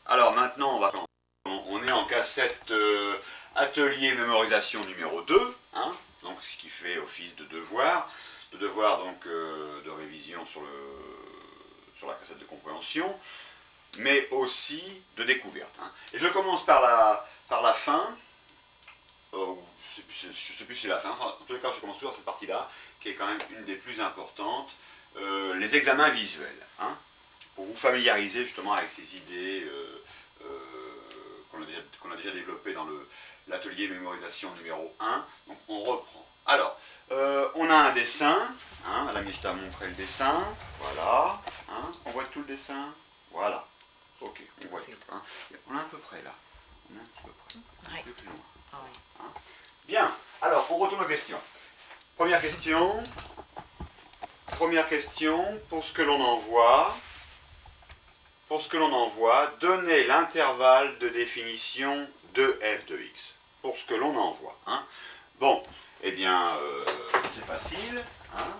Alors maintenant, on est en cassette atelier mémorisation numéro 2, hein, donc ce qui fait office de devoir donc de révision sur la cassette de compréhension, mais aussi de découverte. Hein. Et je commence par la fin. Je ne sais plus si c'est la fin, enfin, en tous les cas je commence toujours cette partie-là, qui est quand même une des plus importantes, les examens visuels, hein, pour vous familiariser justement avec ces idées qu'on a déjà développées dans l'atelier mémorisation numéro 1. Donc on reprend. Alors, on a un dessin, hein, Madame Yesta a montré le dessin, voilà, hein, on voit tout le dessin, voilà, ok, on voit tout, hein. On est à peu près là, on est un petit peu près, un peu plus loin. Ah oui. Hein. Bien, alors on retourne aux questions. Première question, pour ce que l'on envoie, donnez l'intervalle de définition de f de x. Pour ce que l'on envoie. Hein. Bon, eh bien, c'est facile. Hein.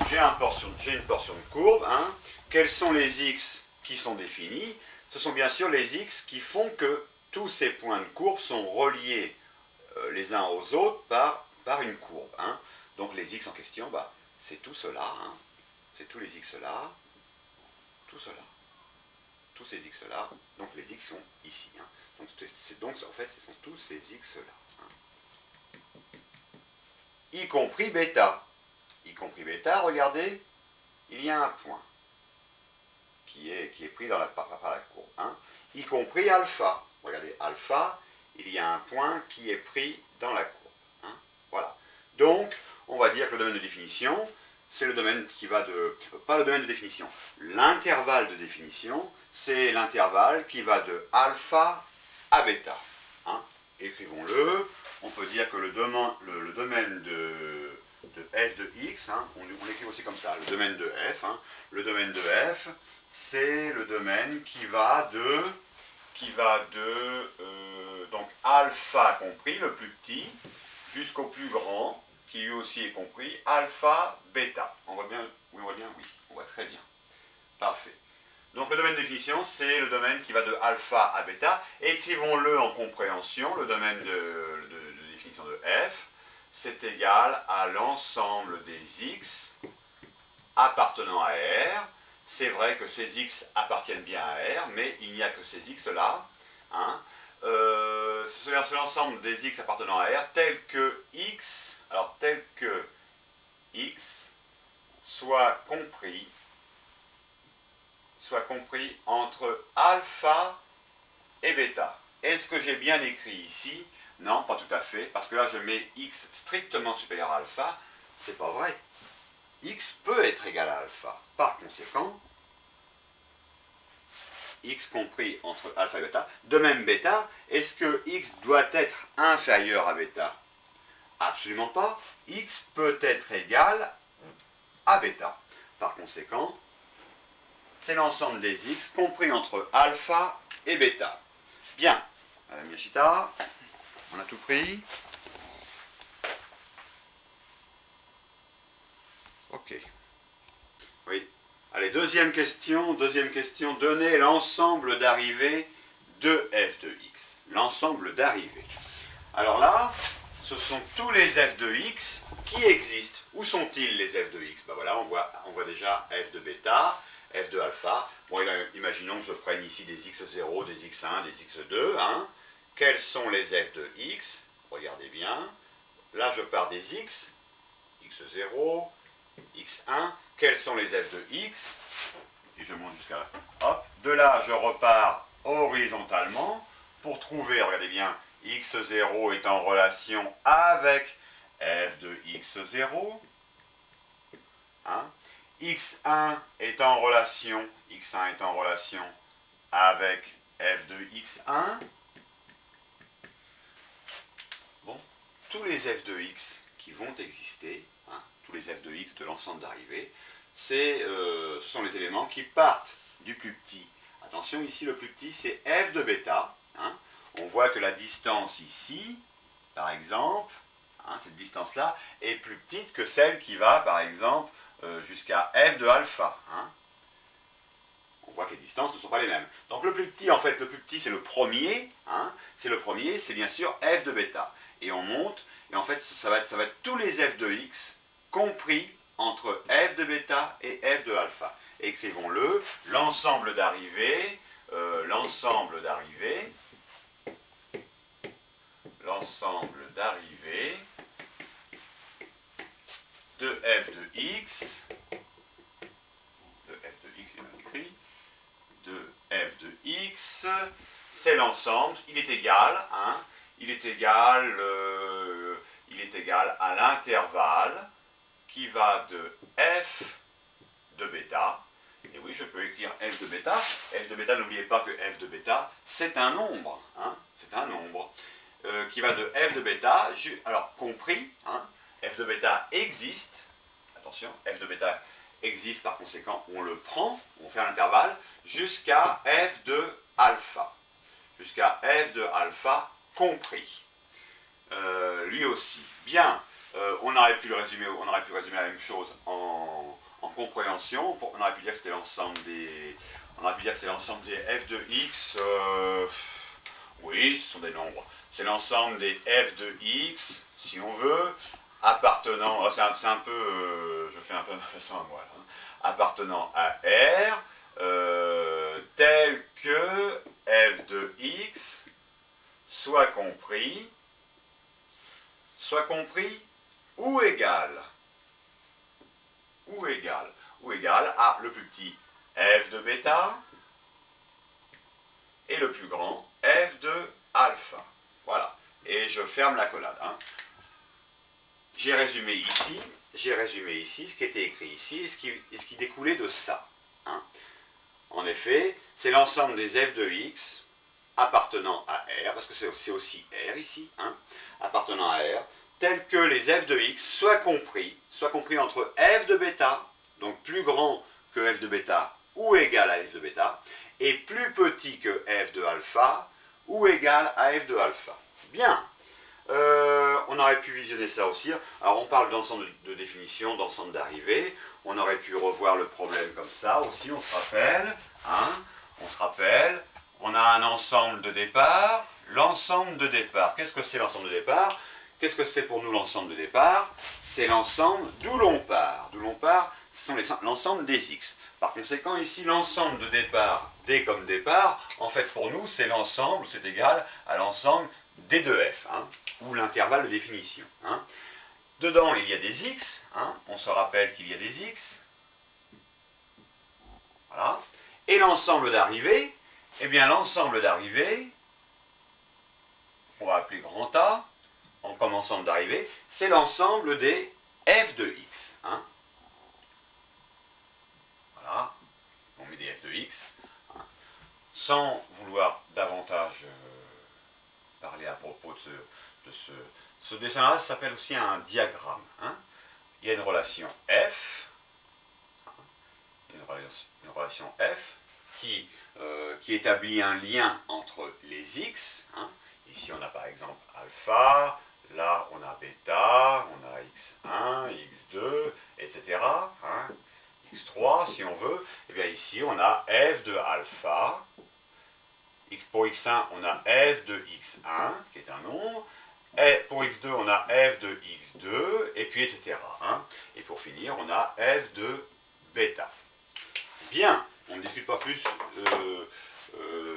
J'ai une portion de courbe. Hein. Quels sont les x qui sont définis? Ce sont bien sûr les x qui font que tous ces points de courbe sont reliés les uns aux autres par une courbe. Hein. Donc les x en question, bah, c'est tout cela. Hein. C'est tous les x là, tout cela. Tous ces x là, donc les x sont ici. Hein. Donc en fait, ce sont tous ces x là. Hein. Y compris bêta. Y compris bêta, regardez, il y a un point qui est pris par la courbe. Hein. Y compris alpha. Regardez, alpha, il y a un point qui est pris dans la courbe. Hein. Voilà. Donc, on va dire que le domaine de définition, c'est le domaine qui va de... Pas le domaine de définition. L'intervalle de définition, c'est l'intervalle qui va de alpha à bêta. Hein. Écrivons-le. On peut dire que le domaine de f de x, hein, on l'écrit aussi comme ça, le domaine de f. Hein, le domaine de f, c'est le domaine qui va de donc alpha compris, le plus petit, jusqu'au plus grand, qui lui aussi est compris, alpha, bêta. On voit bien? Oui, on voit bien? Oui, on voit très bien. Parfait. Donc le domaine de définition, c'est le domaine qui va de alpha à bêta. Écrivons-le en compréhension, le domaine de définition de f, c'est égal à l'ensemble des x appartenant à R. C'est vrai que ces x appartiennent bien à R, mais il n'y a que ces x là. Hein. C'est l'ensemble des x appartenant à R, tel que x soit compris entre alpha et bêta. Est-ce que j'ai bien écrit ici? Non, pas tout à fait, parce que là je mets x strictement supérieur à alpha. C'est pas vrai. X peut être égal à alpha. Par conséquent, x compris entre alpha et bêta. De même bêta, est-ce que x doit être inférieur à bêta? Absolument pas. X peut être égal à bêta. Par conséquent, c'est l'ensemble des x compris entre alpha et bêta. Bien, Madame Yashita, on a tout pris. Ok. Oui. Allez, deuxième question, donnez l'ensemble d'arrivées de f de x. L'ensemble d'arrivées. Alors là, ce sont tous les f de x qui existent. Où sont-ils les f de x? Ben voilà, on voit déjà f de bêta, f de alpha. Bon, imaginons que je prenne ici des x0, des x1, des x2. Hein. Quels sont les f de x? Regardez bien. Là, je pars des x, x0, x1. Quels sont les f de x? Et je monte jusqu'à là. Hop. De là, je repars horizontalement pour trouver, regardez bien, x0 est en relation avec f de x0. Hein. x1 est en relation avec f de x1. Bon, tous les f de x qui vont exister, hein, tous les f de x de l'ensemble d'arrivée, ce sont les éléments qui partent du plus petit. Attention, ici le plus petit c'est f de bêta. Hein. On voit que la distance ici, par exemple, hein, cette distance-là, est plus petite que celle qui va, par exemple, jusqu'à f de alpha. Hein. voit que les distances ne sont pas les mêmes. Donc le plus petit, en fait, le plus petit, c'est le premier. Hein, c'est le premier, c'est bien sûr f de bêta. Et on monte, et en fait, ça va être tous les f de x compris entre f de bêta et f de alpha. Écrivons-le, l'ensemble d'arrivées, de f de x, il est écrit, de f de x, c'est l'ensemble, il est égal, hein, il est égal à l'intervalle qui va de f de bêta. Et oui, je peux écrire f de bêta. F de bêta, n'oubliez pas que f de bêta, c'est un nombre. Hein, c'est un nombre qui va de f de bêta, alors compris, hein, f de bêta existe. Attention, f de bêta existe, par conséquent, on le prend, on fait un intervalle, jusqu'à f de alpha. Jusqu'à f de alpha compris. Lui aussi. Bien, on aurait pu résumer la même chose en compréhension. On aurait pu dire que c'était l'ensemble des f de x. Oui, ce sont des nombres. C'est l'ensemble des f de x, si on veut, appartenant, c'est un peu, je fais un peu de façon à moi, hein, appartenant à R, tel que f de x soit compris ou égal à le plus petit f de bêta et le plus grand f de alpha. Voilà. Et je ferme la collade. Hein. J'ai résumé ici ce qui était écrit ici et ce qui découlait de ça. Hein. En effet, c'est l'ensemble des f de x appartenant à R, parce que c'est aussi R ici, hein, appartenant à R, tel que les f de x soient compris entre f de bêta, donc plus grand que f de bêta ou égal à f de bêta, et plus petit que f de alpha ou égal à f de alpha. Bien, on aurait pu visionner ça aussi. Alors on parle d'ensemble de définition, d'ensemble d'arrivée. On aurait pu revoir le problème comme ça aussi, on se rappelle. Hein, on a un ensemble de départ. L'ensemble de départ, qu'est-ce que c'est l'ensemble de départ? Qu'est-ce que c'est pour nous l'ensemble de départ? C'est l'ensemble d'où l'on part. D'où l'on part, ce sont l'ensemble des x. Par conséquent, ici, l'ensemble de départ, d comme départ, en fait pour nous, c'est l'ensemble, c'est égal à l'ensemble des deux f, hein, ou l'intervalle de définition. Hein. Dedans, il y a des x, hein, on se rappelle qu'il y a des x. Voilà. Et l'ensemble d'arrivée, eh bien l'ensemble d'arrivée, on va appeler grand A, comme ensemble d'arrivée, c'est l'ensemble des f de x. Hein. Voilà, on met des f de x. Hein. Sans vouloir davantage parler à propos de ce dessin-là, ça s'appelle aussi un diagramme. Hein. Il y a une relation f, une relation f qui établit un lien entre les x. Hein. Ici, on a par exemple alpha, là, on a bêta, on a x1, x2, etc. Hein. x3, si on veut. Et bien ici, on a f de alpha. Pour x1, on a f de x1, qui est un nombre. Et pour x2, on a f de x2, et puis etc. Hein. Et pour finir, on a f de bêta. Bien, on ne discute pas plus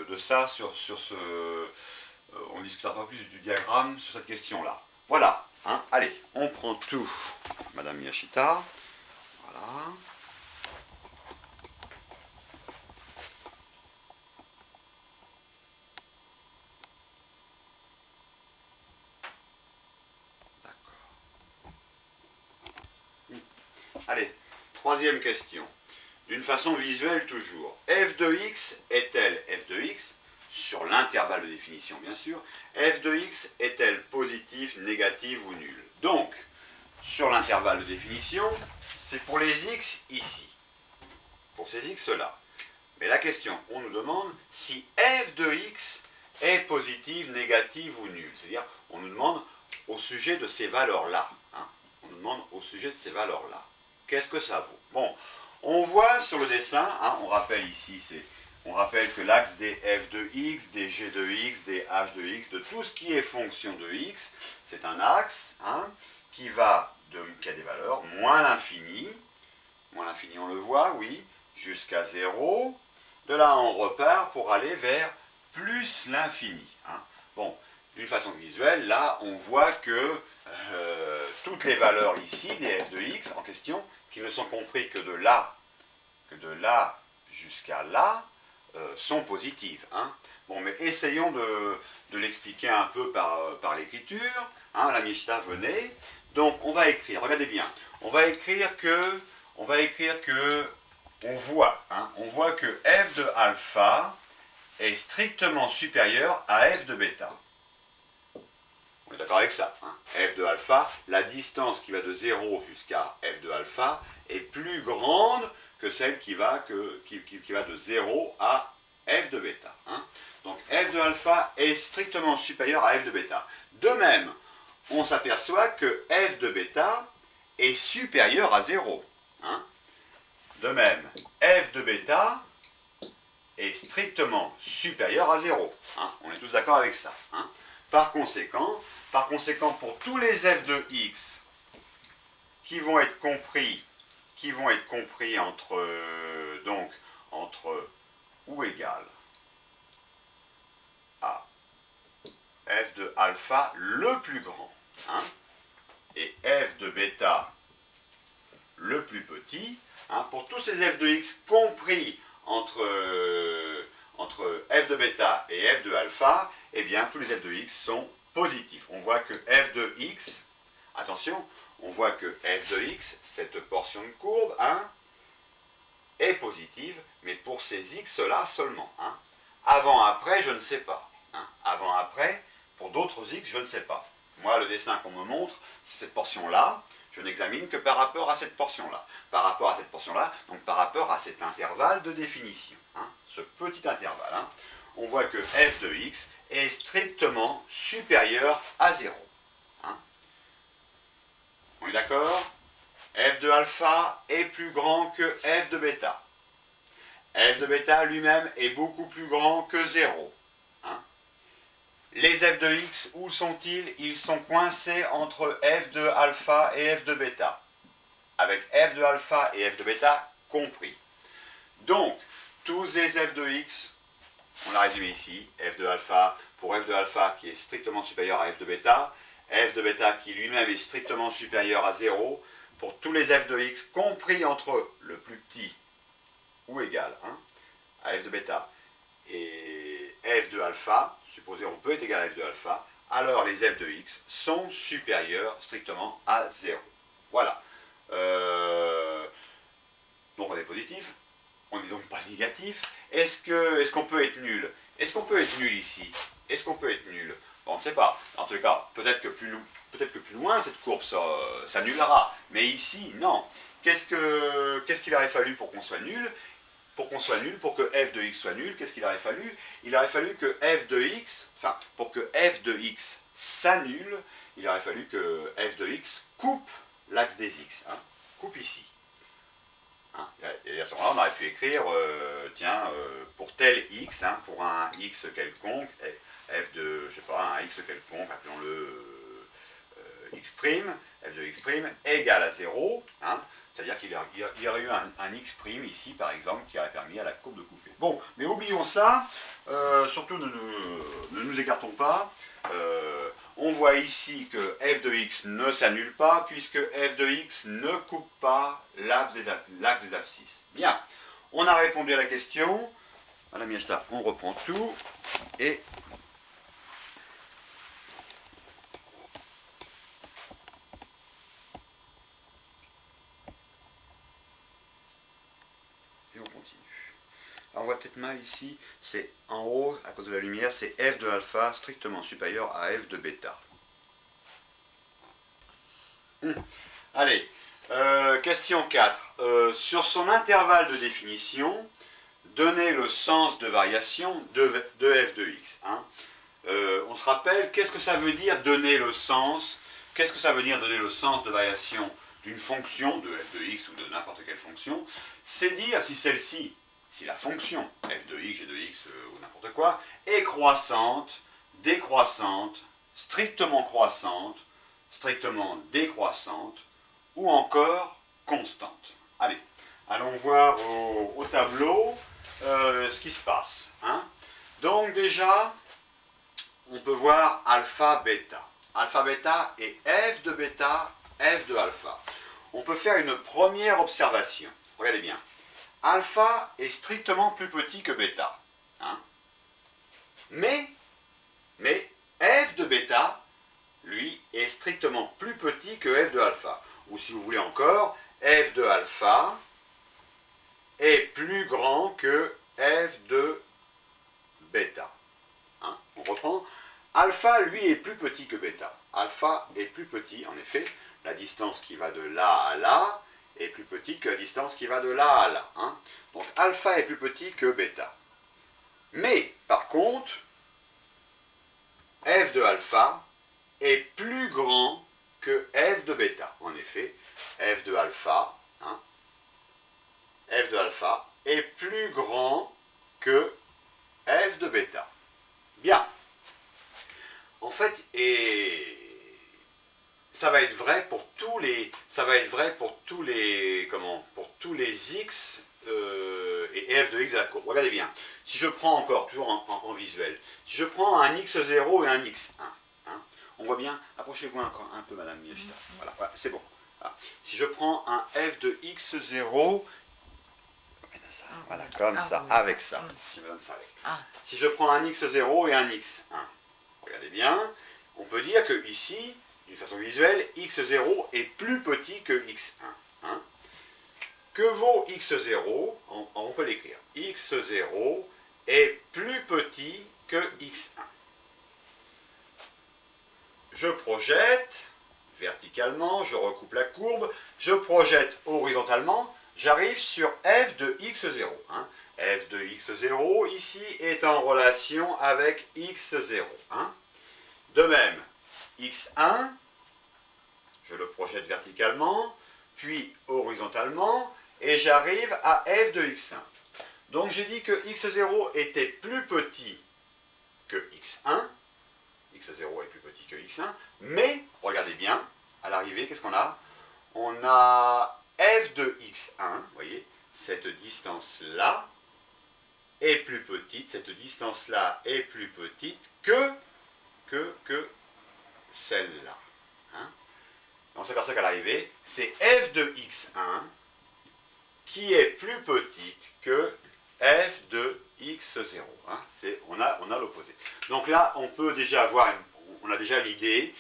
de ça sur ce... on ne discutera pas plus du diagramme sur cette question-là. Voilà, hein. Allez, on prend tout, Madame Miyashita. Voilà. Allez, troisième question. D'une façon visuelle toujours. F de x est-elle, f de x, sur l'intervalle de définition bien sûr, f de x est-elle positive, négative ou nulle? Donc, sur l'intervalle de définition, c'est pour les x ici. Pour ces x-là. Mais la question, on nous demande si f de x est positive, négative ou nulle. C'est-à-dire, on nous demande au sujet de ces valeurs-là. Hein. On nous demande au sujet de ces valeurs-là. Qu'est-ce que ça vaut? Bon, On voit sur le dessin, hein, on rappelle ici, on rappelle que l'axe des f de x, des g de x, des h de x, de tout ce qui est fonction de x, c'est un axe hein, qui a des valeurs moins l'infini on le voit, oui, jusqu'à 0. De là, on repart pour aller vers plus l'infini. Hein. Bon, d'une façon visuelle, là, on voit que toutes les valeurs ici, des f de x en question, qui ne sont compris que de là jusqu'à là, sont positives. Hein. Bon, mais essayons de l'expliquer un peu par l'écriture. Hein, la Mishta venait. Donc, on va écrire, regardez bien, on va écrire que, on voit que f de alpha est strictement supérieur à f de bêta. On est d'accord avec ça. Hein. F de alpha, la distance qui va de 0 jusqu'à f de alpha est plus grande que celle qui va de 0 à f de bêta. Hein. Donc f de alpha est strictement supérieur à f de bêta. De même, on s'aperçoit que f de bêta est supérieur à 0. Hein. De même, f de bêta est strictement supérieur à 0. Hein. On est tous d'accord avec ça. Hein. Par conséquent, pour tous les f de x qui vont être compris entre ou égal à f de alpha le plus grand hein, et f de bêta le plus petit, hein, pour tous ces f de x compris entre f de bêta et f de alpha, eh bien tous les f de x sont positifs. On voit que f de x, attention, on voit que f de x, cette portion de courbe, hein, est positive, mais pour ces x-là seulement. Hein. Avant, après, je ne sais pas. Hein. Avant, après, pour d'autres x, je ne sais pas. Moi, le dessin qu'on me montre, c'est cette portion-là. Je n'examine que par rapport à cette portion-là. Par rapport à cette portion-là, donc par rapport à cet intervalle de définition. Hein, ce petit intervalle. Hein, on voit que f de x est strictement supérieur à 0. Hein. On est d'accord ? F de alpha est plus grand que f de bêta. F de bêta lui-même est beaucoup plus grand que 0. Hein. Les f de x, où sont-ils? Ils sont coincés entre f de alpha et f de bêta, avec f de alpha et f de bêta compris. Donc, tous les f de x, on l'a résumé ici, f de alpha, pour f de alpha qui est strictement supérieur à f de bêta qui lui-même est strictement supérieur à 0, pour tous les f de x compris entre le plus petit ou égal hein, à f de bêta et f de alpha, supposé on peut être égal à f de alpha, alors les f de x sont supérieurs strictement à 0. Voilà. Donc on est positif, on n'est donc pas négatif. Est-ce qu'on peut être nul? Est-ce qu'on peut être nul ici? Est-ce qu'on peut être nul? Bon, on ne sait pas. En tout cas, peut-être que plus loin, cette courbe s'annulera. Mais ici, non. Qu'est-ce qu'il aurait fallu pour qu'on soit nul? Pour que f de x soit nul, qu'est-ce qu'il aurait fallu? Il aurait fallu que f de x, enfin, pour que f de x s'annule, il aurait fallu que f de x coupe l'axe des x. Hein, coupe ici. Hein, et à ce moment-là, on aurait pu écrire, pour tel x, hein, pour un x quelconque, f de, je sais pas, un x quelconque, appelons-le x', f de x' égale à 0, hein, c'est-à-dire qu'il y aurait eu un x' ici, par exemple, qui aurait permis à la courbe de couper. Bon, mais oublions ça, surtout ne nous écartons pas. On voit ici que f de x ne s'annule pas, puisque f de x ne coupe pas l'axe des abscisses. Bien, on a répondu à la question. Voilà, Miesta, on reprend tout, et on continue. Alors on voit peut-être mal ici, c'est en haut, à cause de la lumière, c'est f de alpha strictement supérieur à f de bêta. Allez, question 4. Sur son intervalle de définition, donnez le sens de variation de f de x. Hein. On se rappelle, qu'est-ce que ça veut dire donner le sens? Qu'est-ce que ça veut dire donner le sens de variation d'une fonction de f de x ou de n'importe quelle fonction, c'est dire si celle-ci, si la fonction f de x, g de x ou n'importe quoi, est croissante, décroissante, strictement croissante, strictement décroissante, ou encore constante. Allez, allons voir au tableau ce qui se passe. Hein. Donc déjà, on peut voir alpha, bêta. Alpha, bêta et f de bêta, f de alpha. On peut faire une première observation. Regardez bien. Alpha est strictement plus petit que bêta. Hein. Mais f de bêta, lui, est strictement plus petit que f de alpha. Ou si vous voulez encore, f de alpha est plus grand que f de bêta. Hein, on reprend. Alpha, lui, est plus petit que bêta. Alpha est plus petit, en effet. La distance qui va de là à là est plus petite que la distance qui va de là à là. Hein. Donc alpha est plus petit que bêta. Mais, par contre, f de alpha est plus grand que f de bêta. En effet, f de alpha, hein, f de alpha est plus grand que f de bêta. Bien. En fait, et ça va être vrai pour tous les, pour tous les x et f de x à la courbe. Regardez bien. Si je prends encore, toujours en visuel, si je prends un x0 et un x1, hein, on voit bien, approchez-vous un peu, Madame Miyashita. Voilà, voilà, c'est bon. Voilà. Si je prends un f de x0, voilà, comme ça, avec ça. J'ai besoin de ça avec. Si je prends un x0 et un x1, regardez bien, on peut dire que ici, d'une façon visuelle, x0 est plus petit que x1. Hein. Que vaut x0 ? On peut l'écrire. x0 est plus petit que x1. Je projette verticalement, je recoupe la courbe, je projette horizontalement, j'arrive sur f de x0. Hein. F de x0 ici est en relation avec x0. Hein. De même, x1, je le projette verticalement, puis horizontalement, et j'arrive à f de x1. Donc j'ai dit que x0 était plus petit que x1, x0 est plus petit que x1, mais, regardez bien, à l'arrivée, qu'est-ce qu'on a ? On a f de x1, vous voyez, cette distance-là est plus petite, cette distance-là est plus petite que celle-là. Hein. On s'aperçoit qu'à l'arrivée, c'est f de x1 qui est plus petite que f de x0. Hein. On a l'opposé. Donc là, on peut déjà avoir, on a déjà une idée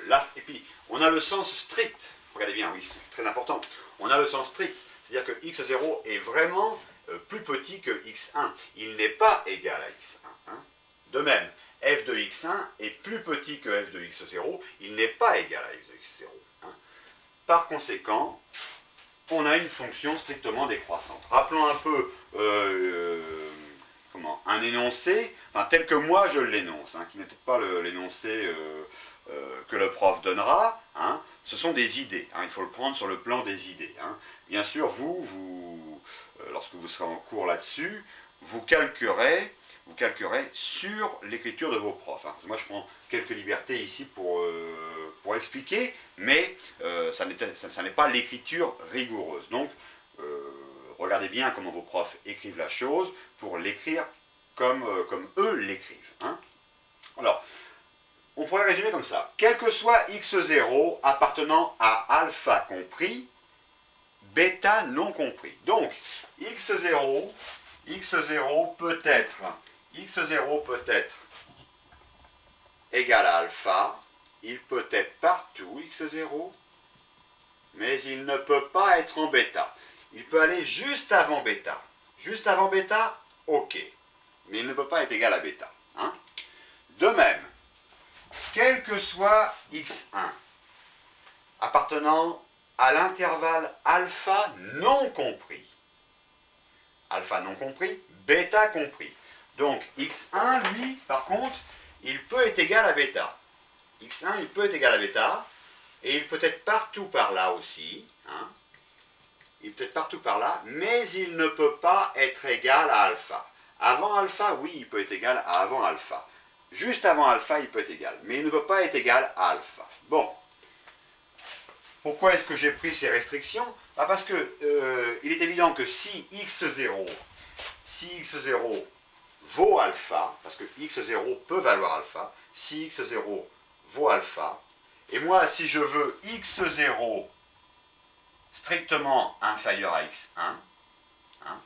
là, et puis on a le sens strict. Regardez bien, oui, c'est très important. On a le sens strict, c'est-à-dire que x0 est vraiment plus petit que x1. Il n'est pas égal à x1. Hein. De même, f de x1 est plus petit que f de x0, il n'est pas égal à f de x0. Hein. Par conséquent, on a une fonction strictement décroissante. Rappelons un peu un énoncé, enfin, tel que moi je l'énonce, hein, qui n'est peut-être pas l'énoncé que le prof donnera. Hein. Ce sont des idées, hein, il faut le prendre sur le plan des idées. Hein. Bien sûr, lorsque vous serez en cours là-dessus, vous calquerez sur l'écriture de vos profs. Hein. Moi, je prends quelques libertés ici pour expliquer, mais ça n'est pas l'écriture rigoureuse. Donc, regardez bien comment vos profs écrivent la chose pour l'écrire comme eux l'écrivent. Hein. Alors, on pourrait résumer comme ça. Quel que soit x0 appartenant à alpha compris, bêta non compris. Donc, x0 peut être égal à alpha, il peut être partout x0, mais il ne peut pas être en bêta. Il peut aller juste avant bêta. Juste avant bêta, ok, mais il ne peut pas être égal à bêta. Hein. De même, quel que soit x1 appartenant à l'intervalle alpha non compris, bêta compris. Donc x1, lui, par contre, il peut être égal à bêta. x1, il peut être égal à bêta, et il peut être partout par là aussi, hein. Il peut être partout par là, mais il ne peut pas être égal à alpha. Avant alpha, oui, il peut être égal à avant alpha. Juste avant alpha, il peut être égal, mais il ne peut pas être égal à alpha. Bon. Pourquoi est-ce que j'ai pris ces restrictions? Parce que il est évident que si x0 vaut alpha, parce que x0 peut valoir alpha, si x0 vaut alpha, et moi si je veux x0 strictement inférieur à x1, hein,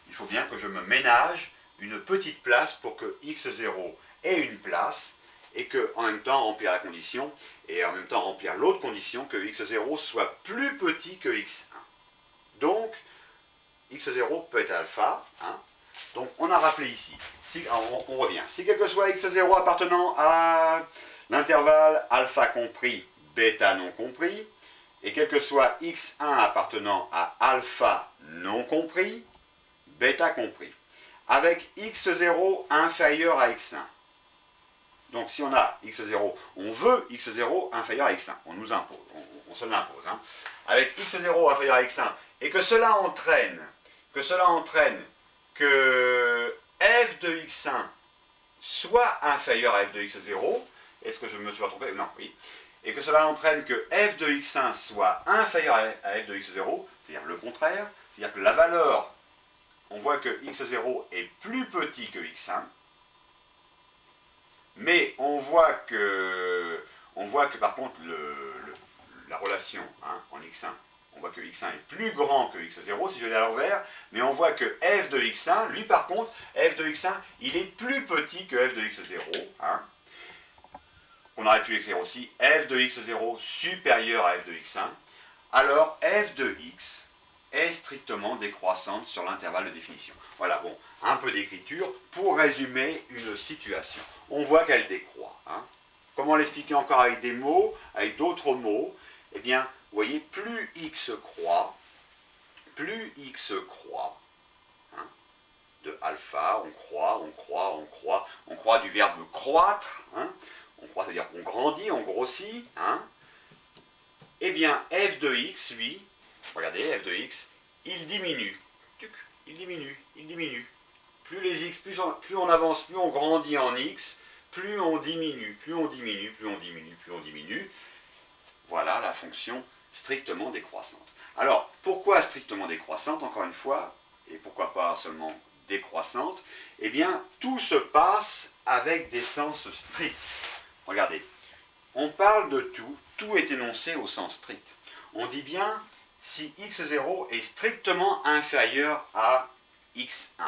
il faut bien que je me ménage une petite place pour que x0 ait une place et que en même temps remplir la condition et en même temps remplir l'autre condition que x0 soit plus petit que x1. Donc x0 peut être alpha, hein. Donc on a rappelé ici, si, on revient, si quel que soit x0 appartenant à l'intervalle alpha compris, bêta non compris, et quel que soit x1 appartenant à alpha non compris, bêta compris, avec x0 inférieur à x1. Donc si on a x0, on veut x0 inférieur à x1, on nous impose, on se l'impose, hein. Avec x0 inférieur à x1, et que cela entraîne que f de x1 soit inférieur à f de x0, est-ce que je me suis pas trompé? Non, oui. Et que cela entraîne que f de x1 soit inférieur à f de x0, c'est-à-dire le contraire, c'est-à-dire que la valeur, on voit que x0 est plus petit que x1, mais on voit que par contre la relation, hein, en x1, on voit que x1 est plus grand que x0 si je l'ai à l'envers, mais on voit que f de x1, lui par contre, f de x1, il est plus petit que f de x0. Hein. On aurait pu écrire aussi f de x0 supérieur à f de x1, alors f de x est strictement décroissante sur l'intervalle de définition. Voilà, bon, un peu d'écriture pour résumer une situation. On voit qu'elle décroît. Hein. Comment l'expliquer encore avec des mots, avec d'autres mots? Eh bien, vous voyez, plus x croît, hein, de alpha, on croît du verbe croître, hein, on croît, c'est-à-dire qu'on grandit, on grossit, hein, eh bien, f de x, lui, regardez, f de x, il diminue. Il diminue. Plus les x, plus on avance, plus on grandit en x, plus on diminue. Voilà la fonction strictement décroissante. Alors, pourquoi strictement décroissante, encore une fois, et pourquoi pas seulement décroissante? Eh bien, tout se passe avec des sens stricts. Regardez, on parle de tout est énoncé au sens strict. On dit bien si x0 est strictement inférieur à x1.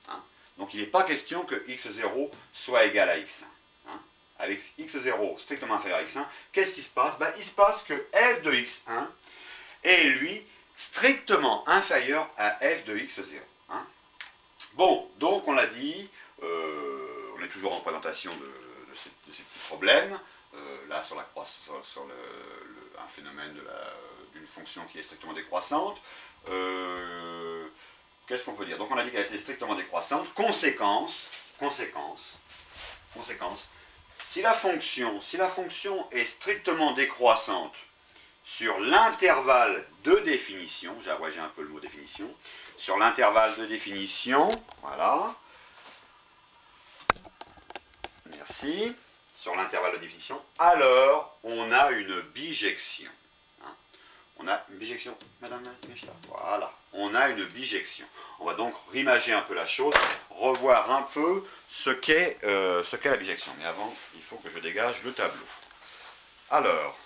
Hein? Donc il n'est pas question que x0 soit égal à x1. Hein? Avec x0 strictement inférieur à x1, qu'est-ce qui se passe? Il se passe que f de x1 est, lui, strictement inférieur à f de x0. Hein? Bon, donc on l'a dit, on est toujours en présentation de ces petits problèmes. Là, sur un phénomène d'une fonction qui est strictement décroissante. Qu'est-ce qu'on peut dire? Donc on a dit qu'elle était strictement décroissante. Conséquence, si la fonction est strictement décroissante sur l'intervalle de définition, j'ai abrégé un peu le mot définition, sur l'intervalle de définition, voilà, merci, sur l'intervalle de définition, alors on a une bijection. Hein. On a une bijection, madame Mechta. Voilà, on a une bijection. On va donc rimager un peu la chose, revoir un peu ce qu'est la bijection. Mais avant, il faut que je dégage le tableau. Alors,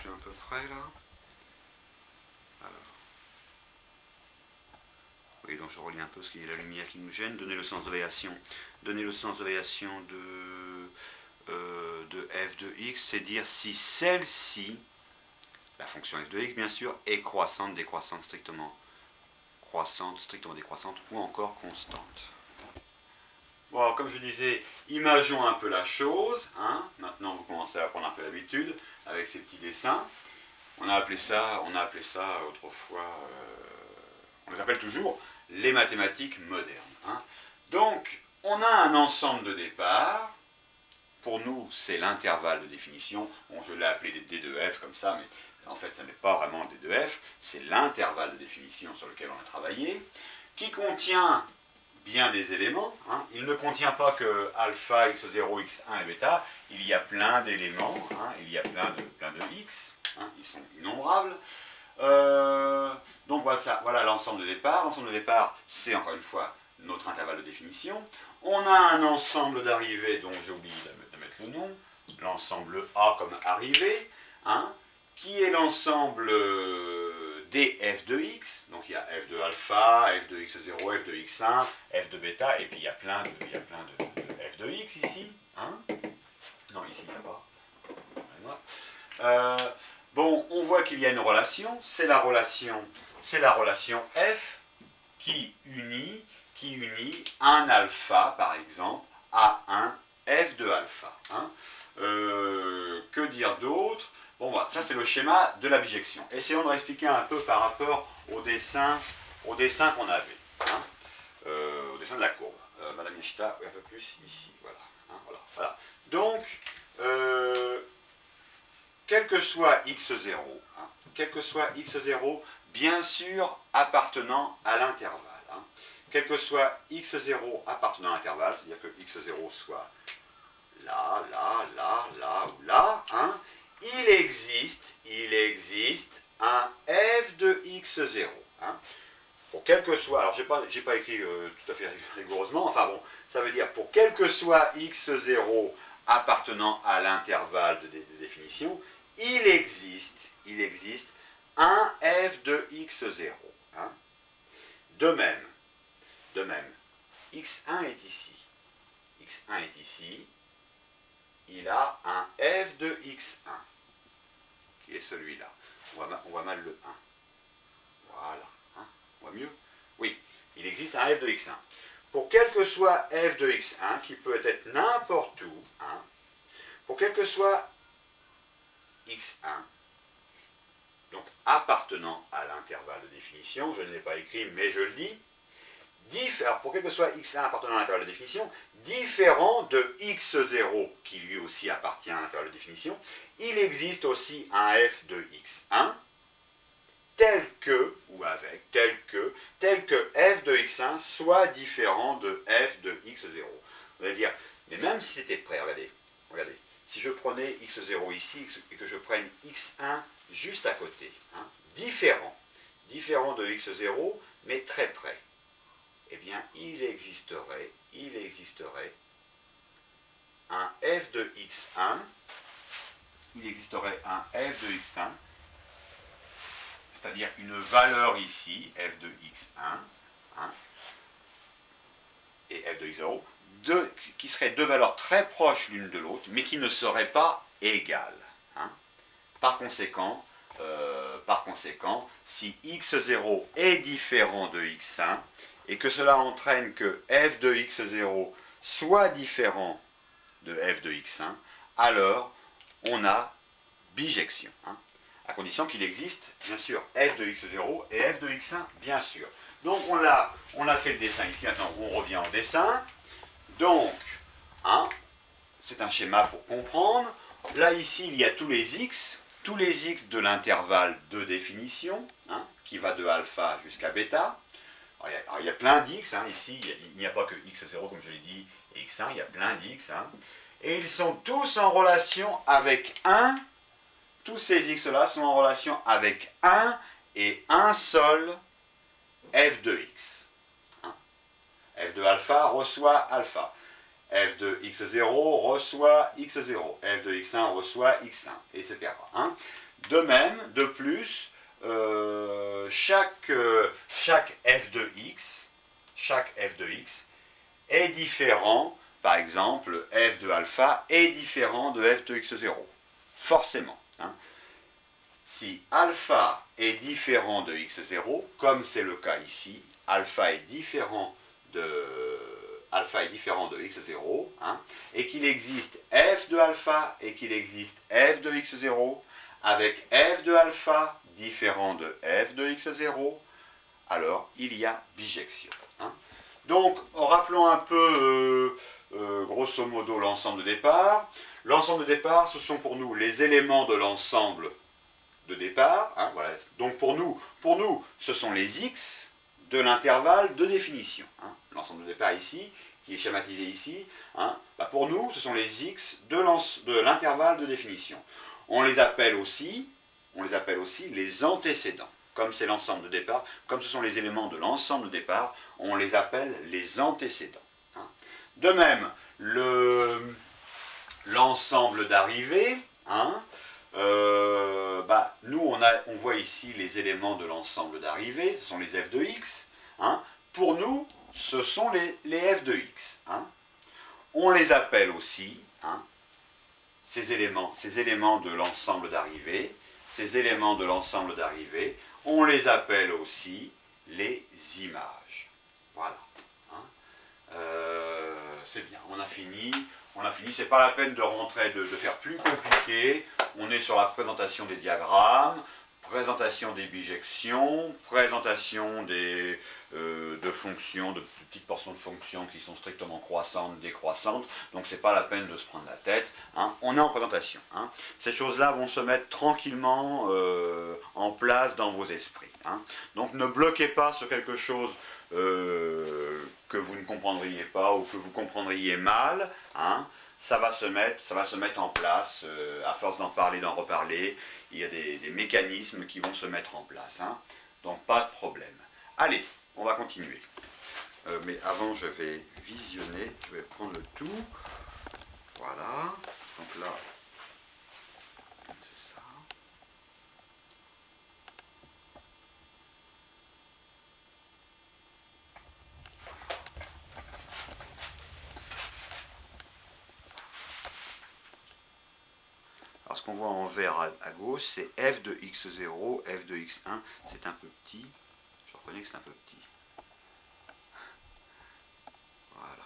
à peu près là. Alors. Oui, donc je relis un peu ce qui est la lumière qui nous gêne. Donner le sens de variation. Donner le sens de variation de f de x, c'est dire si celle-ci, la fonction f de x bien sûr, est croissante, décroissante, strictement décroissante ou encore constante. Bon, alors, comme je disais, imaginons un peu la chose. Hein. Maintenant, vous commencez à prendre un peu l'habitude avec ces petits dessins. On a appelé ça autrefois, on les appelle toujours les mathématiques modernes. Hein. Donc, on a un ensemble de départ. Pour nous, c'est l'intervalle de définition. Bon, je l'ai appelé D de f comme ça, mais en fait, ce n'est pas vraiment D de f. C'est l'intervalle de définition sur lequel on a travaillé, qui contient bien des éléments. Hein. Il ne contient pas que alpha, x0, x1 et bêta. Il y a plein d'éléments. Hein. Il y a plein de x. Hein. Ils sont innombrables. Donc voilà l'ensemble de départ. L'ensemble de départ, c'est encore une fois notre intervalle de définition. On a un ensemble d'arrivées dont j'ai oublié de mettre le nom. L'ensemble A comme arrivée. Hein, qui est l'ensemble des f de x, donc il y a f de alpha, f de x0, f de x1, f de bêta, et puis il y a plein de f de x ici. Hein. Non, ici il n'y a pas. Bon, on voit qu'il y a une relation, c'est la relation f qui unit un alpha, par exemple, à un f de alpha. Hein. Que dire d'autre? Bon, voilà, ça c'est le schéma de la bijection. Essayons de expliquer un peu par rapport au dessin qu'on avait, hein, au dessin de la courbe. Madame Yashita, un peu plus ici, voilà. Hein, voilà. Donc, quel que soit x0, hein, bien sûr appartenant à l'intervalle. Hein, quel que soit x0 appartenant à l'intervalle, c'est-à-dire que x0 soit là, ou là, hein, il existe un f de x0. Hein. Pour quel que soit, alors j'ai pas écrit tout à fait rigoureusement, enfin bon, ça veut dire pour quel que soit x0 appartenant à l'intervalle de définition, il existe un f de x0. Hein. De même, x1 est ici, il a un f de x1, qui est celui-là. On voit mal le 1. Voilà. Hein, on voit mieux? Oui, il existe un f de x1. Pour quel que soit f de x1, qui peut être n'importe où, hein, pour quel que soit x1, donc appartenant à l'intervalle de définition, je ne l'ai pas écrit, mais je le dis, alors pour quel que soit x1 appartenant à l'intervalle de définition, différent de x0 qui lui aussi appartient à l'intervalle de définition, il existe aussi un f de x1 tel que f de x1 soit différent de f de x0. Vous allez dire, mais même si c'était près, regardez, si je prenais x0 ici et que je prenne x1 juste à côté, hein, différent de x0, mais très près, eh bien, il existerait un f de x1, c'est-à-dire une valeur ici, f de x1, hein, et f de x0, qui seraient deux valeurs très proches l'une de l'autre, mais qui ne seraient pas égales. Hein. Par conséquent, si x0 est différent de x1, et que cela entraîne que f de x0 soit différent de f de x1, alors on a bijection, hein, à condition qu'il existe, bien sûr, f de x0 et f de x1, bien sûr. Donc on a fait le dessin ici, maintenant on revient au dessin. Donc, hein, c'est un schéma pour comprendre. Là, ici, il y a tous les x de l'intervalle de définition, hein, qui va de alpha jusqu'à bêta. Alors, il y a plein d'x, hein, ici, il n'y a pas que x0, comme je l'ai dit, et x1, il y a plein d'x. Hein, et ils sont tous en relation avec 1. Tous ces x-là sont en relation avec 1 et un seul f de x. Hein. F de alpha reçoit alpha. F de x0 reçoit x0. F de x1 reçoit x1, etc. Hein. De même, de plus, chaque f de x est différent, par exemple, f de alpha est différent de f de x0. Forcément. Hein. Si alpha est différent de x0, comme c'est le cas ici, alpha est différent de x0, hein, et qu'il existe f de alpha et qu'il existe f de x0, avec f de alpha différent de f de x0, alors il y a bijection. Hein. Donc, rappelons un peu, grosso modo, l'ensemble de départ. L'ensemble de départ, ce sont pour nous les éléments de l'ensemble de départ. Hein, voilà. Donc pour nous, ce sont les x de l'intervalle de définition. Hein. L'ensemble de départ ici, qui est schématisé ici, hein, bah pour nous, ce sont les x de l'intervalle de définition. On les appelle aussi les antécédents. Comme c'est l'ensemble de départ, comme ce sont les éléments de l'ensemble de départ, on les appelle les antécédents. Hein. De même, l'ensemble d'arrivée, hein, nous on voit ici les éléments de l'ensemble d'arrivée, ce sont les f de x. Hein. Pour nous, ce sont les f de x. Hein. On les appelle aussi, hein, ces éléments de l'ensemble d'arrivée, on les appelle aussi les images. Voilà. Hein. C'est bien, on a fini, c'est pas la peine de rentrer, de faire plus compliqué. On est sur la présentation des diagrammes, présentation des bijections, présentation de fonctions, de petites portions de fonctions qui sont strictement croissantes, décroissantes, donc c'est pas la peine de se prendre la tête. Hein. On est en présentation. Hein. Ces choses-là vont se mettre tranquillement en place dans vos esprits. Hein. Donc ne bloquez pas sur quelque chose que vous ne comprendriez pas ou que vous comprendriez mal. Hein. Ça va se mettre en place, à force d'en parler, d'en reparler, il y a des mécanismes qui vont se mettre en place. Hein. Donc pas de problème. Allez, on va continuer. Mais avant, je vais visionner, je vais prendre le tout. Voilà. Donc là, c'est ça. Alors ce qu'on voit en vert à gauche, c'est f de x0, f de x1, c'est un peu petit. Je reconnais que c'est un peu petit. Voilà.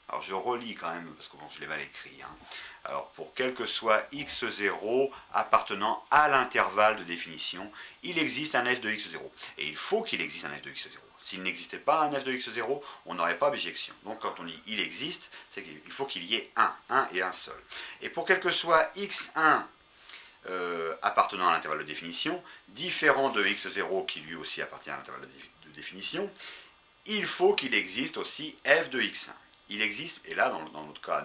Alors je relis quand même, parce que bon, je l'ai mal écrit. Hein. Alors pour quel que soit x0 appartenant à l'intervalle de définition, il existe un f de x0. Et il faut qu'il existe un f de x0. S'il n'existait pas un f de x0, on n'aurait pas bijection. Donc quand on dit il existe, c'est qu'il faut qu'il y ait un et un seul. Et pour quel que soit x1 appartenant à l'intervalle de définition, différent de x0 qui lui aussi appartient à l'intervalle de définition, il faut qu'il existe aussi f de x1. Il existe, et là dans notre cas à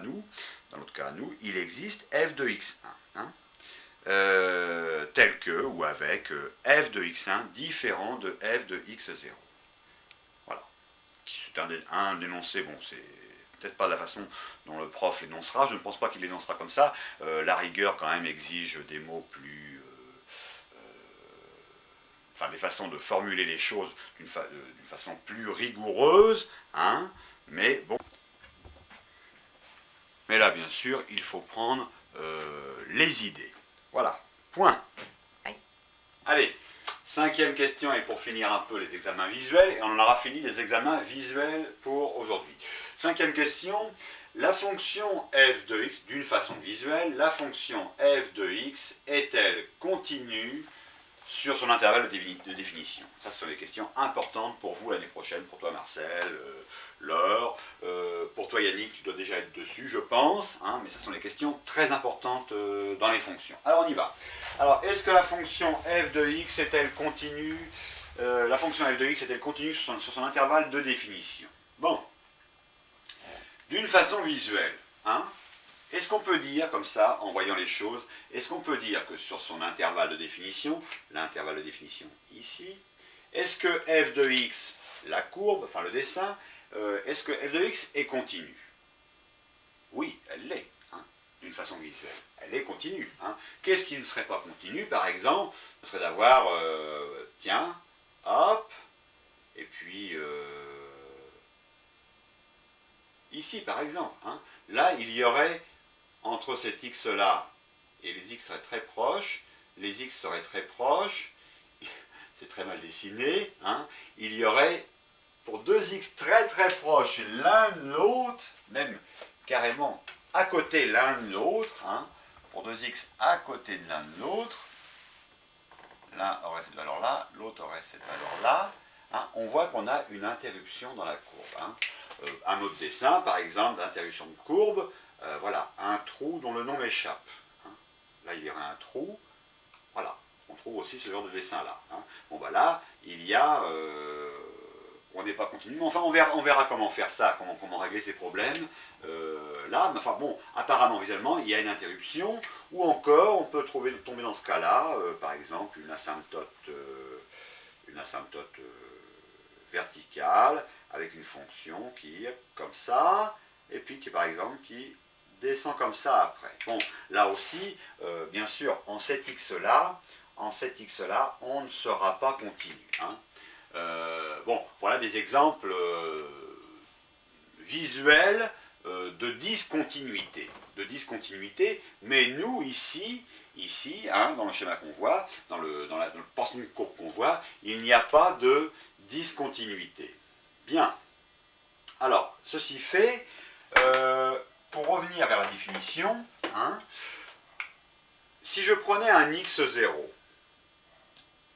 nous, il existe f de x1, hein, tel que, ou avec f de x1 différent de f de x0. Voilà. C'est un énoncé, bon, c'est peut-être pas la façon dont le prof l'énoncera, je ne pense pas qu'il l'énoncera comme ça, la rigueur quand même exige des mots plus... enfin des façons de formuler les choses d'une façon plus rigoureuse, hein, mais bon... Mais là, bien sûr, il faut prendre les idées. Voilà, point. Allez, 5e question, et pour finir un peu les examens visuels, et on en aura fini des examens visuels pour aujourd'hui. 5e question, la fonction f de x, d'une façon visuelle, la fonction f de x est-elle continue sur son intervalle de définition? Ça, ce sont les questions importantes pour vous l'année prochaine, pour toi Marcel, Laure, pour toi Yannick, tu dois déjà être dessus, je pense, hein, mais ce sont les questions très importantes dans les fonctions. Alors on y va. Alors, est-ce que la fonction f de x est-elle continue sur son intervalle de définition? Bon, d'une façon visuelle, hein, est-ce qu'on peut dire, comme ça, en voyant les choses, est-ce qu'on peut dire que sur son intervalle de définition, l'intervalle de définition ici, est-ce que f de x, la courbe, enfin le dessin, est-ce que f de x est continue? Oui, elle l'est, hein, d'une façon visuelle. Elle est continue. Hein. Qu'est-ce qui ne serait pas continu, par exemple? Ce serait d'avoir, tiens, hop, et puis ici, par exemple. Hein, là, il y aurait, entre cet x-là et les x seraient très proches, les x seraient très proches, c'est très mal dessiné, hein, il y aurait, pour deux x très très proches l'un de l'autre, même carrément à côté l'un de l'autre, hein, pour deux x à côté de l'un de l'autre, l'un aurait cette valeur-là, l'autre aurait cette valeur-là, hein, on voit qu'on a une interruption dans la courbe. Hein. Un autre dessin, par exemple, d'interruption de courbe, voilà, un trou dont le nom m'échappe. Hein. Là, il y aurait un trou, voilà, on trouve aussi ce genre de dessin-là. Hein. Bon, bah là, il y a... on n'est pas continu, mais enfin, on verra comment faire ça, comment régler ces problèmes. Là, mais enfin bon, apparemment, visuellement, il y a une interruption, ou encore, on peut tomber dans ce cas-là, par exemple, une asymptote verticale, avec une fonction qui est comme ça, et puis qui, par exemple, qui descend comme ça après. Bon, là aussi, bien sûr, en cet x-là, on ne sera pas continu. Hein. Bon, voilà des exemples visuels de discontinuité. Mais nous, ici hein, dans le schéma qu'on voit, dans le portion de courbe qu'on voit, il n'y a pas de discontinuité. Bien. Alors, ceci fait, pour revenir vers la définition, hein, si je prenais un x0,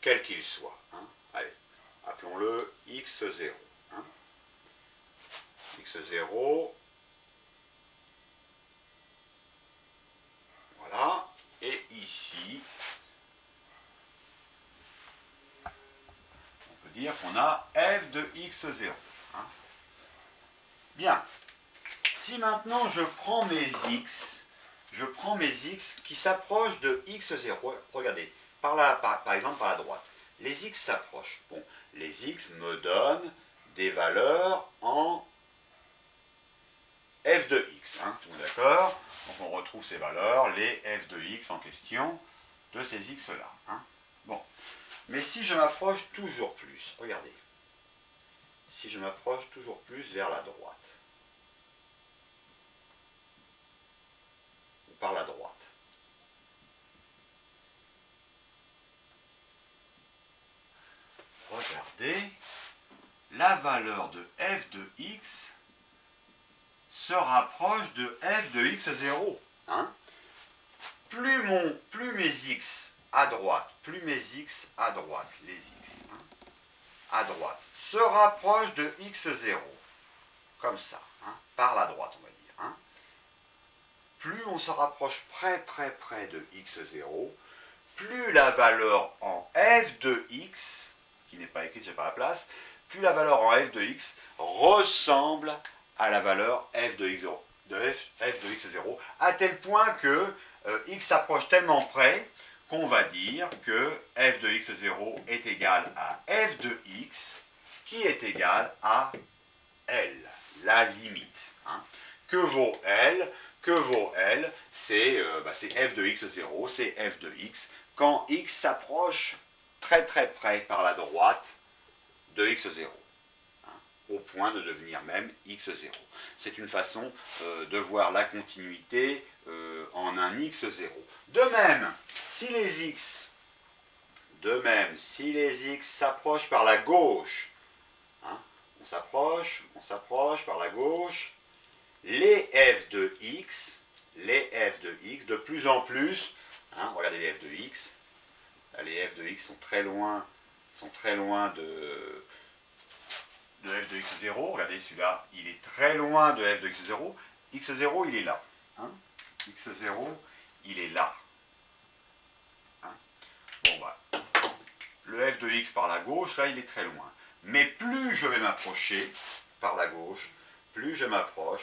quel qu'il soit, hein, allez, appelons-le x0. Hein, x0, voilà, et ici, on peut dire qu'on a f de x0. Hein. Bien. Si maintenant je prends mes x qui s'approchent de x0, regardez, par exemple par la droite, les x s'approchent. Bon, les x me donnent des valeurs en f de x, hein, tout le monde d'accord? Donc on retrouve ces valeurs, les f de x en question, de ces x-là. Hein. Bon, mais si je m'approche toujours plus, regardez, si je m'approche toujours plus vers la droite, par la droite. Regardez, la valeur de f de x se rapproche de f de x0. Hein. Plus mes x à droite, les x hein, à droite, se rapprochent de x0, comme ça, hein, par la droite on va dire. Hein. Plus on se rapproche près de x0, plus la valeur en f de x, qui n'est pas écrite, j'ai pas la place, plus la valeur en f de x ressemble à la valeur f de x0, f de x0, à tel point que x s'approche tellement près qu'on va dire que f de x0 est égal à f de x, qui est égal à L, la limite. Hein. Que vaut L? C'est f de x0, c'est f de x, quand x s'approche très près par la droite de x0, hein, au point de devenir même x0. C'est une façon de voir la continuité en un x0. De même, si les x s'approchent par la gauche, hein, on s'approche par la gauche, les f de x, de plus en plus, hein, regardez les f de x, là, les f de x sont très loin de f de x0, regardez celui-là, il est très loin de f de x0, x0 il est là, hein, x0 il est là. Hein. Bon bah, le f de x par la gauche, là il est très loin, mais plus je vais m'approcher par la gauche, plus je m'approche,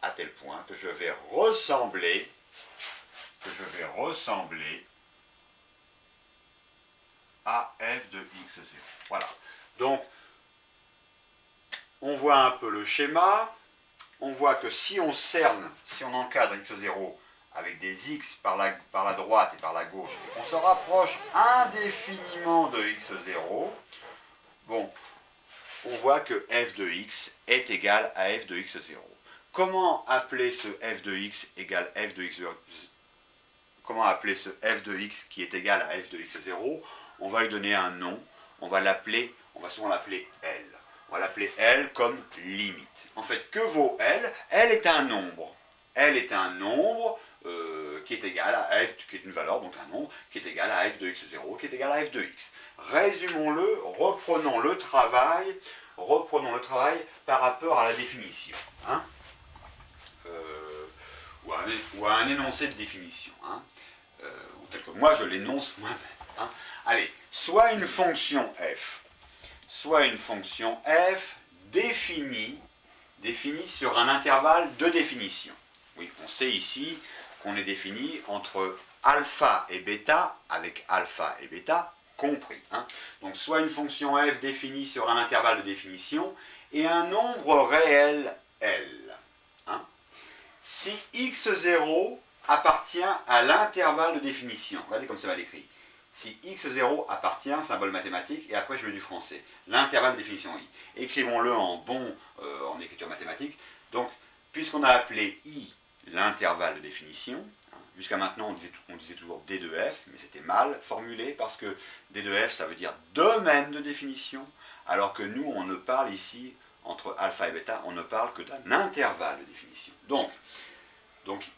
à tel point que je vais ressembler à f de x0. Voilà. Donc, voit un peu le schéma. On voit que si on cerne, si on encadre x0 avec des x par la droite et par la gauche, et qu'on se rapproche indéfiniment de x0, bon, on voit que f de x est égal à f de x0. Comment appeler ce f de x égale f de x0? Comment appeler ce f de x qui est égal à f de x0? On va lui donner un nom, on va souvent l'appeler L. On va l'appeler L comme limite. En fait, que vaut L? L est un nombre. L est un nombre qui est égal à f, qui est une valeur, donc un nombre, qui est égal à f de x0, qui est égal à f de x. Résumons-le, reprenons le travail par rapport à la définition. Hein, ou à un énoncé de définition. Hein, ou tel que moi je l'énonce moi-même. Hein. Allez, soit une fonction f définie sur un intervalle de définition. Oui, on sait ici qu'on est défini entre alpha et bêta, avec alpha et bêta compris. Hein. Donc soit une fonction f définie sur un intervalle de définition et un nombre réel L. Hein. Si x0 appartient à l'intervalle de définition, regardez comme ça va l'écrit. Si x0 appartient, symbole mathématique, et après je mets du français, l'intervalle de définition i. Écrivons-le en écriture mathématique. Donc, puisqu'on a appelé i l'intervalle de définition, hein, jusqu'à maintenant on disait toujours d de f, mais c'était mal formulé parce que d de f ça veut dire domaine de définition, alors que nous on ne parle ici, entre alpha et bêta, on ne parle que d'un intervalle de définition. Donc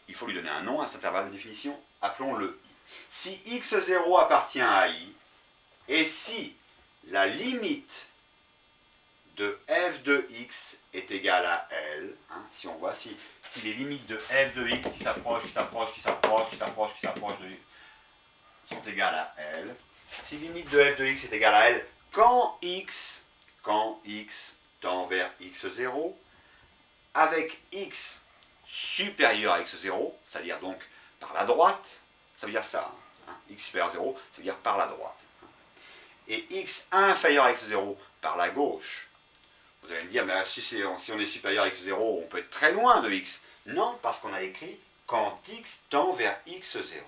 il faut lui donner un nom à cet intervalle de définition, appelons-le i. Si x0 appartient à i, et si la limite de f de x est égale à L, hein, si on voit, si les limites de f de x qui s'approchent de sont égales à L, si limite de f de x est égale à L quand x tend vers x0, avec x supérieur à x0, c'est-à-dire donc par la droite, ça veut dire ça, hein, x supérieur à 0, ça veut dire par la droite. Et x inférieur à x0 par la gauche. Vous allez me dire, mais si on est supérieur à x0, on peut être très loin de x. Non, parce qu'on a écrit quand x tend vers x0.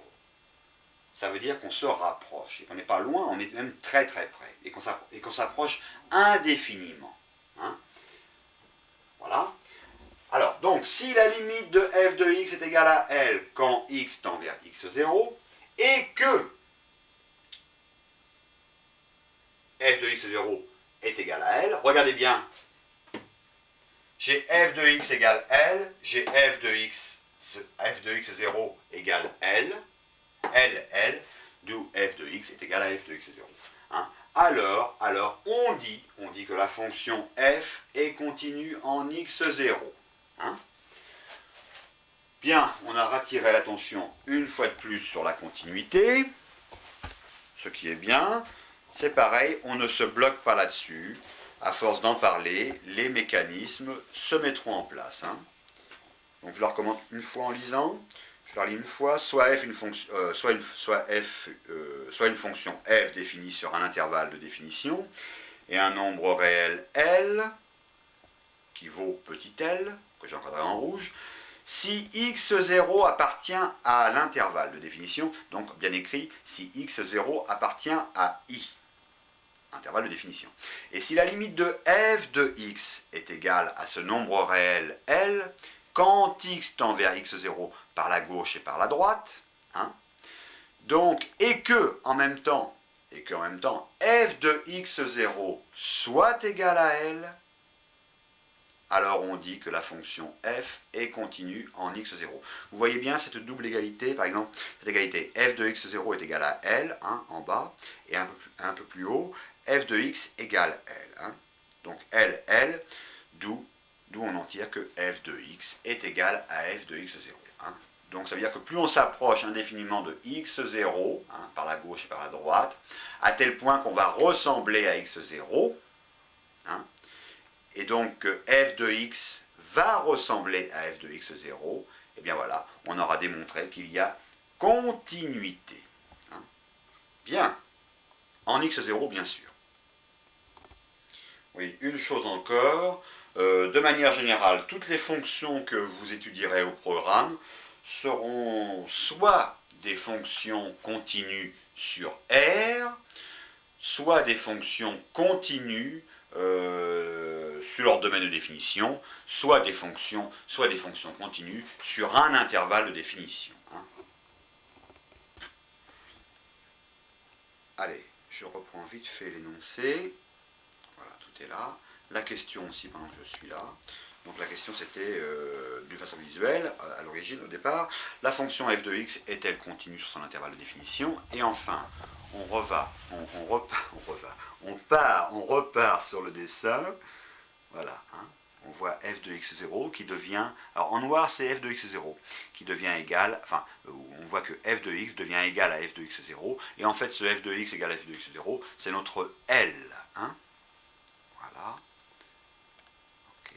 Ça veut dire qu'on se rapproche, et qu'on n'est pas loin, on est même très très près, et qu'on s'approche indéfiniment. Hein. Voilà. Alors, donc, si la limite de f de x est égale à L quand x tend vers x0, et que f de x0 est égal à L, regardez bien, j'ai f de x égale L, j'ai f de x0 égale L, d'où f de x est égal à f de x0. Hein. Alors, on dit que la fonction f est continue en x0. Hein. Bien, on a attiré l'attention une fois de plus sur la continuité, ce qui est bien. C'est pareil, on ne se bloque pas là-dessus. À force d'en parler, les mécanismes se mettront en place. Hein. Donc je leur recommande une fois en lisant. Je leur lis une fois, soit une fonction f définie sur un intervalle de définition et un nombre réel L qui vaut petit l, que j'ai encadré en rouge, si x0 appartient à l'intervalle de définition, donc bien écrit, si x0 appartient à i, intervalle de définition. Et si la limite de f de x est égale à ce nombre réel L, quand x tend vers x0 par la gauche et par la droite, hein, donc, et que en même temps, f de x0 soit égal à L, alors on dit que la fonction f est continue en x0. Vous voyez bien cette double égalité, par exemple, cette égalité f de x0 est égal à L, hein, en bas, et un peu plus haut, f de x égale L. Hein. Donc L, d'où on en tire que f de x est égal à f de x0. Hein. Donc ça veut dire que plus on s'approche indéfiniment de x0, hein, par la gauche et par la droite, à tel point qu'on va ressembler à x0, hein, et donc f de x va ressembler à f de x0, et bien voilà, on aura démontré qu'il y a continuité. Hein. Bien, en x0 bien sûr. Oui, une chose encore. De manière générale, toutes les fonctions que vous étudierez au programme seront soit des fonctions continues sur R, soit des fonctions continues sur leur domaine de définition, soit des fonctions continues sur un intervalle de définition. Hein. Allez, je reprends vite fait l'énoncé. Voilà, tout est là. La question aussi pendant que je suis là. Donc la question c'était d'une façon visuelle à l'origine, au départ. La fonction f de x est-elle continue sur son intervalle de définition? Et enfin, on repart sur le dessin. Voilà. Hein. On voit f de x0 qui devient, alors en noir c'est f de x0 qui devient égal, enfin on voit que f de x devient égal à f de x0, et en fait ce f de x égale à f de x0 c'est notre L. Hein. Voilà. Ok.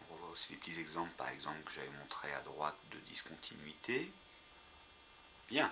On revoit aussi les petits exemples, par exemple que j'avais montré à droite de discontinuité. Bien.